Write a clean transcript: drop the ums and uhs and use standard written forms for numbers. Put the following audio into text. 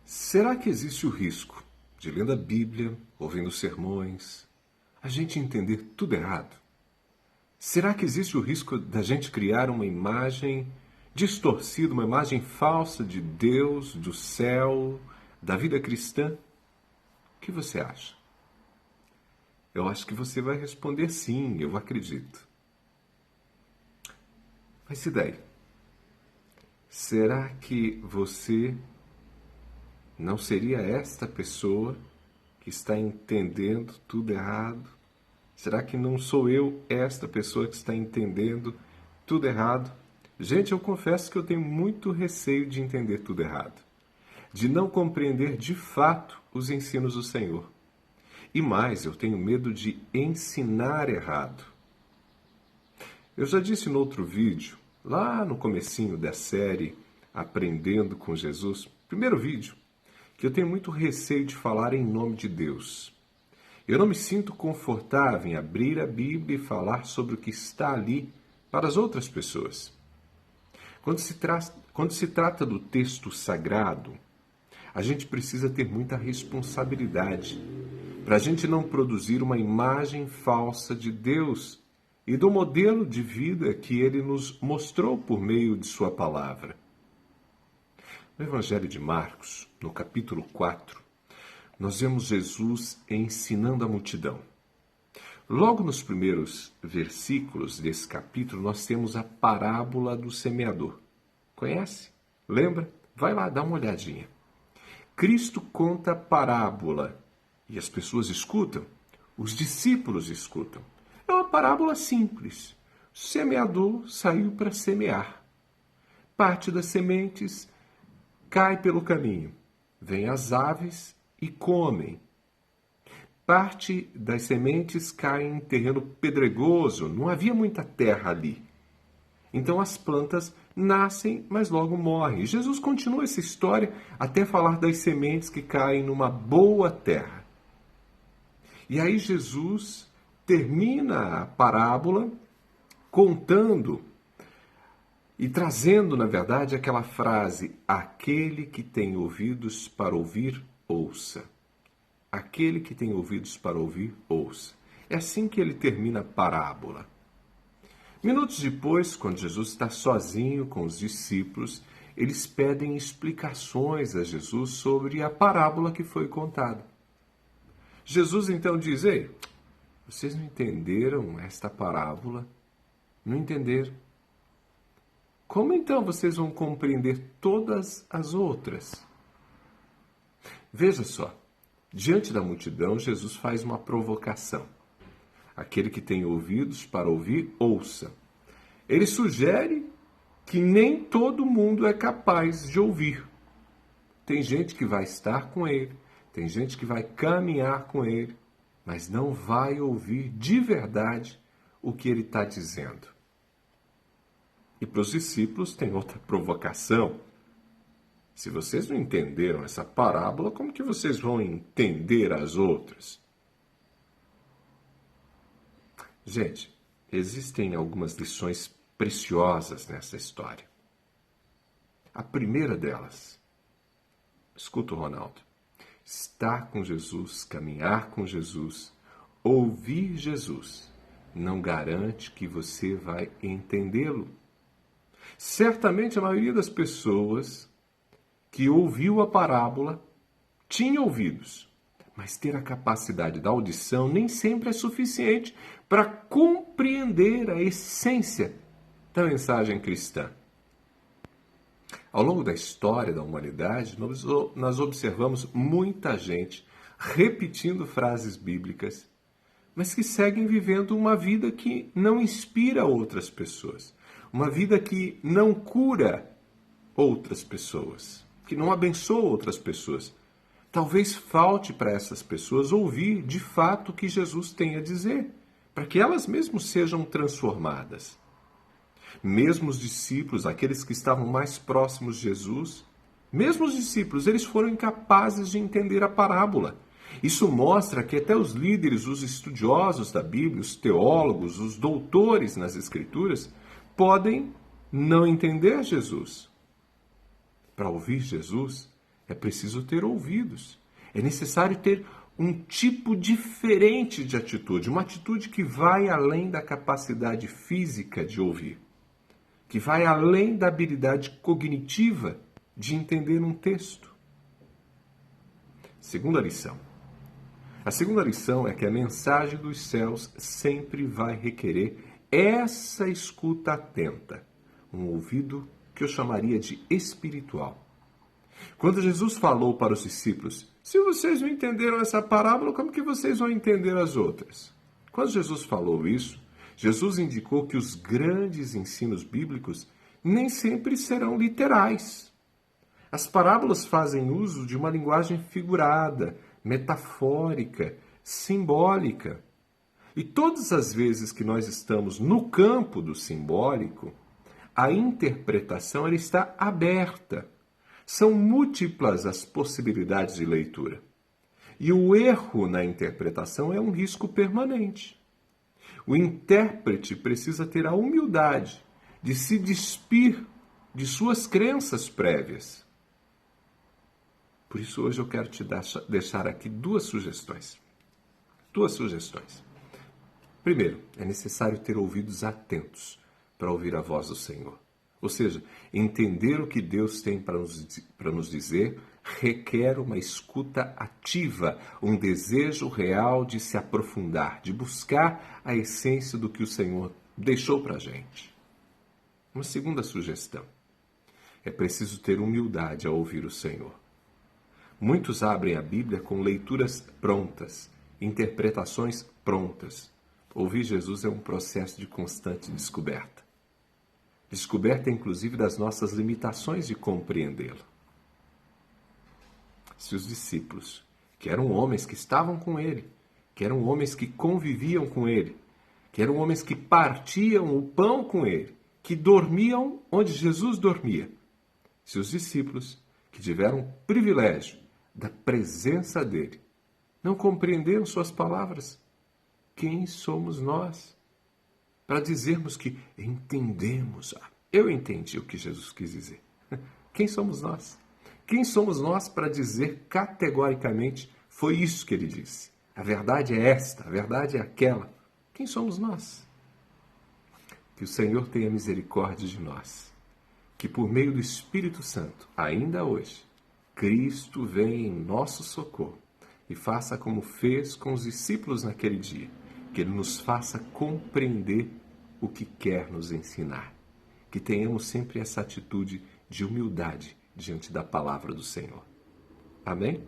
Será que existe o risco de, lendo a Bíblia, ouvindo sermões, a gente entender tudo errado? Será que existe o risco da gente criar uma imagem distorcida, uma imagem falsa de Deus, do céu, da vida cristã? O que você acha? Eu acho que você vai responder sim, eu acredito. Mas e daí? Será que você não seria esta pessoa que está entendendo tudo errado? Será que não sou eu esta pessoa que está entendendo tudo errado? Gente, eu confesso que eu tenho muito receio de entender tudo errado, de não compreender de fato os ensinos do Senhor. E mais, eu tenho medo de ensinar errado. Eu já disse no outro vídeo, lá no comecinho da série Aprendendo com Jesus, primeiro vídeo, que eu tenho muito receio de falar em nome de Deus. Eu não me sinto confortável em abrir a Bíblia e falar sobre o que está ali para as outras pessoas. Quando se trata do texto sagrado, a gente precisa ter muita responsabilidade para a gente não produzir uma imagem falsa de Deus e do modelo de vida que Ele nos mostrou por meio de Sua palavra. No Evangelho de Marcos, no capítulo 4, nós vemos Jesus ensinando a multidão. Logo nos primeiros versículos desse capítulo, nós temos a parábola do semeador. Conhece? Lembra? Vai lá, dá uma olhadinha. Cristo conta a parábola e as pessoas escutam, os discípulos escutam. É uma parábola simples. O semeador saiu para semear. Parte das sementes cai pelo caminho. Vêm as aves e comem. Parte das sementes cai em terreno pedregoso, não havia muita terra ali. Então as plantas nascem, mas logo morrem. Jesus continua essa história até falar das sementes que caem numa boa terra. E aí Jesus termina a parábola contando e trazendo, na verdade, aquela frase: aquele que tem ouvidos para ouvir, ouça. Aquele que tem ouvidos para ouvir, ouça. É assim que ele termina a parábola. Minutos depois, quando Jesus está sozinho com os discípulos, eles pedem explicações a Jesus sobre a parábola que foi contada. Jesus então diz: ei, vocês não entenderam esta parábola? Não entenderam? Como então vocês vão compreender todas as outras? Veja só, diante da multidão, Jesus faz uma provocação. Aquele que tem ouvidos para ouvir, ouça. Ele sugere que nem todo mundo é capaz de ouvir. Tem gente que vai estar com ele, tem gente que vai caminhar com ele, mas não vai ouvir de verdade o que ele está dizendo. E para os discípulos tem outra provocação. Se vocês não entenderam essa parábola, como que vocês vão entender as outras? Gente, existem algumas lições preciosas nessa história. A primeira delas, escuta o Ronaldo, estar com Jesus, caminhar com Jesus, ouvir Jesus, não garante que você vai entendê-lo. Certamente a maioria das pessoas que ouviu a parábola tinha ouvidos, mas ter a capacidade da audição nem sempre é suficiente para compreender a essência da mensagem cristã. Ao longo da história da humanidade, nós observamos muita gente repetindo frases bíblicas, mas que seguem vivendo uma vida que não inspira outras pessoas, uma vida que não cura outras pessoas, que não abençoa outras pessoas. Talvez falte para essas pessoas ouvir de fato o que Jesus tem a dizer, para que elas mesmas sejam transformadas. Mesmo os discípulos, aqueles que estavam mais próximos de Jesus, mesmo os discípulos, eles foram incapazes de entender a parábola. Isso mostra que até os líderes, os estudiosos da Bíblia, os teólogos, os doutores nas Escrituras, podem não entender Jesus. Para ouvir Jesus, É preciso ter ouvidos. É necessário ter um tipo diferente de atitude, uma atitude que vai além da capacidade física de ouvir, que vai além da habilidade cognitiva de entender um texto. Segunda lição. A segunda lição é que a mensagem dos céus sempre vai requerer essa escuta atenta, um ouvido que eu chamaria de espiritual. Quando Jesus falou para os discípulos, se vocês não entenderam essa parábola, como que vocês vão entender as outras? Quando Jesus falou isso, Jesus indicou que os grandes ensinos bíblicos nem sempre serão literais. As parábolas fazem uso de uma linguagem figurada, metafórica, simbólica. E todas as vezes que nós estamos no campo do simbólico, a interpretação ela está aberta. São múltiplas as possibilidades de leitura. E o erro na interpretação é um risco permanente. O intérprete precisa ter a humildade de se despir de suas crenças prévias. Por isso, hoje eu quero te deixar aqui duas sugestões. Primeiro, é necessário ter ouvidos atentos para ouvir a voz do Senhor. Ou seja, entender o que Deus tem para nos dizer requer uma escuta ativa, um desejo real de se aprofundar, de buscar a essência do que o Senhor deixou para a gente. Uma segunda sugestão. É preciso ter humildade ao ouvir o Senhor. Muitos abrem a Bíblia com leituras prontas, interpretações prontas. Ouvir Jesus é um processo de constante descoberta. Descoberta, inclusive, das nossas limitações de compreendê-lo. Se os discípulos, que eram homens que estavam com ele, que eram homens que conviviam com ele, que eram homens que partiam o pão com ele, que dormiam onde Jesus dormia, se os discípulos, que tiveram o privilégio da presença dele, não compreenderam suas palavras, quem somos nós para dizermos que entendemos? Eu entendi o que Jesus quis dizer. Quem somos nós? Quem somos nós para dizer categoricamente foi isso que ele disse? A verdade é esta, a verdade é aquela. Quem somos nós? Que o Senhor tenha misericórdia de nós. Que por meio do Espírito Santo, ainda hoje, Cristo venha em nosso socorro e faça como fez com os discípulos naquele dia, que Ele nos faça compreender o que quer nos ensinar. Que tenhamos sempre essa atitude de humildade diante da palavra do Senhor. Amém?